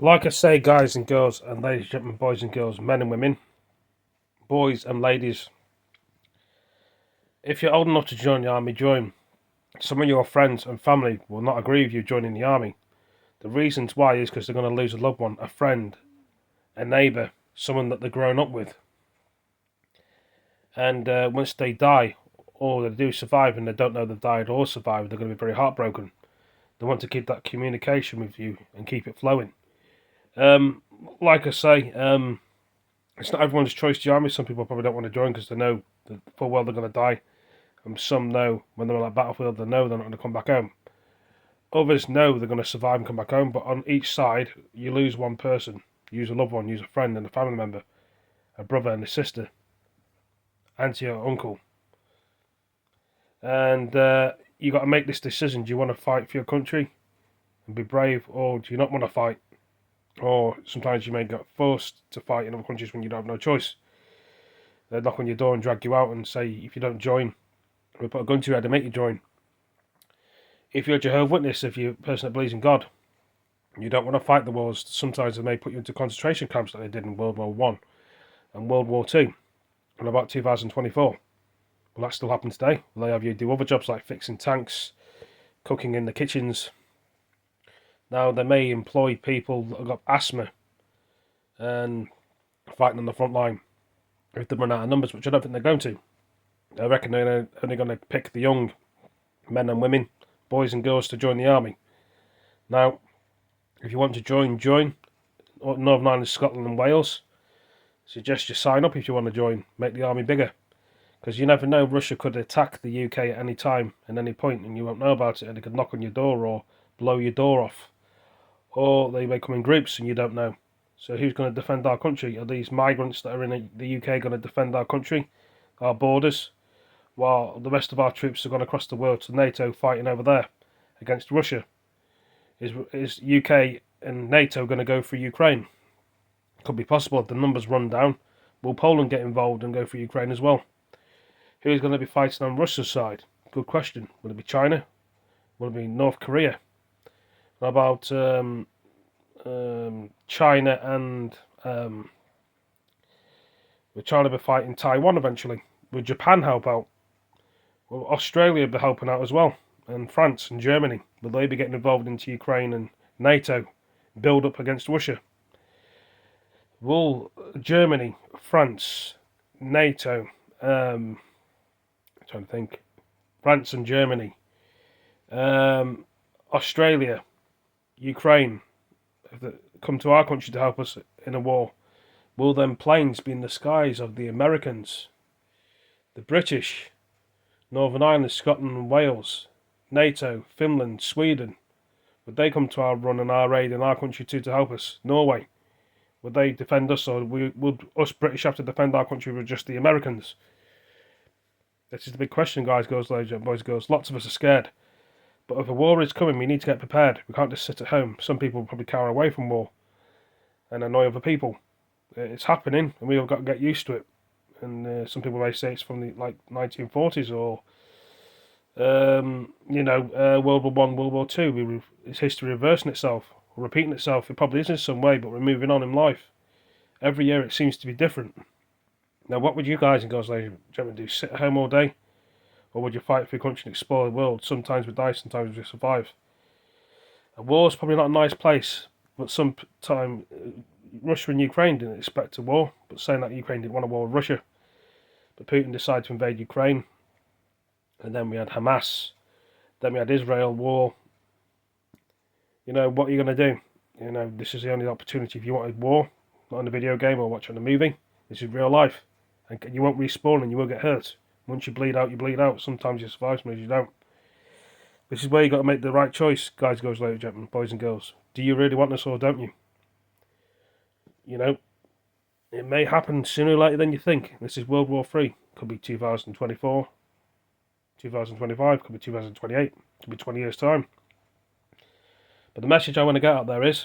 Like I say, guys and girls, and ladies and gentlemen, boys and girls, men and women, boys and ladies, if you're old enough to join the army, join. Some of your friends and family will not agree with you joining the army. The reasons why is because they're going to lose a loved one, a friend, a neighbour, someone that they've grown up with. And once they die, or they do survive and they don't know they've died or survived, they're going to be very heartbroken. They want to keep that communication with you and keep it flowing. Like I say, it's not everyone's choice to the army. Some people probably don't want to join because they know that full well they're going to die. And some know when they're on that battlefield, they know they're not going to come back home. Others know they're going to survive and come back home, but on each side, you lose one person. You lose a loved one, you lose a friend and a family member, a brother and a sister, auntie or uncle. And you got to make this decision. Do you want to fight for your country and be brave, or do you not want to fight? Or sometimes you may get forced to fight in other countries when you don't have no choice. They'll knock on your door and drag you out and say, if you don't join, we'll put a gun to your head and make you join. If you're a Jehovah's Witness, if you're a person that believes in God, you don't want to fight the wars, sometimes they may put you into concentration camps like they did in World War One and World War Two, in about 2024. Will that still happen today? Will they have you do other jobs like fixing tanks, cooking in the kitchens? Now, they may employ people that have got asthma and fighting on the front line if they run out of numbers, which I don't think they're going to. I reckon they're only going to pick the young men and women, boys and girls, to join the army. Now, if you want to join Northern Ireland, Scotland and Wales. Suggest you sign up if you want to join, make the army bigger. Because you never know, Russia could attack the UK at any time, at any point, and you won't know about it, and they could knock on your door or blow your door off. Or they may come in groups and you don't know. So who's going to defend our country? Are these migrants that are in the UK going to defend our country, our borders, while the rest of our troops are going across the world to NATO fighting over there against Russia? Is UK and NATO going to go for Ukraine? Could be possible if the numbers run down. Will Poland get involved and go for Ukraine as well? Who's going to be fighting on Russia's side? Good question. Will it be China? Will it be North Korea? What about China and will China be fighting Taiwan eventually? Will Japan help out? Will Australia be helping out as well? And France and Germany? Will they be getting involved into Ukraine and NATO? Build up against Russia? Will Germany, France, NATO, I'm trying to think, France and Germany, Australia, Ukraine, if they come to our country to help us in a war, will them planes be in the skies of the Americans, the British, Northern Ireland, Scotland and Wales, NATO, Finland, Sweden? Would they come to our run and our aid in our country too to help us? Norway? Would they defend us, or would us British have to defend our country with just the Americans? This is the big question, guys, girls, ladies, and boys, girls. Lots of us are scared. But if a war is coming, we need to get prepared. We can't just sit at home. Some people probably cower away from war and annoy other people. It's happening, and we've got to get used to it. And some people may say it's from the 1940s or World War One, World War Two. It's history reversing itself, or repeating itself. It probably is in some way, but we're moving on in life. Every year it seems to be different. Now, what would you guys and girls, ladies and gentlemen, do? Sit at home all day? Or would you fight for your country and explore the world? Sometimes we die, sometimes we survive. A war's probably not a nice place, but sometime Russia and Ukraine didn't expect a war, but saying that Ukraine didn't want a war with Russia. But Putin decided to invade Ukraine. And then we had Hamas. Then we had Israel war. What are you going to do? This is the only opportunity. If you want a war, not in a video game or watching a movie, this is real life. And you won't respawn and you will get hurt. Once you bleed out, you bleed out. Sometimes you survive, sometimes you don't. This is where you got to make the right choice, guys, girls, ladies and gentlemen, boys and girls. Do you really want this or don't you? It may happen sooner or later than you think. This is World War III. Could be 2024, 2025, could be 2028, could be 20 years' time. But the message I want to get out there is,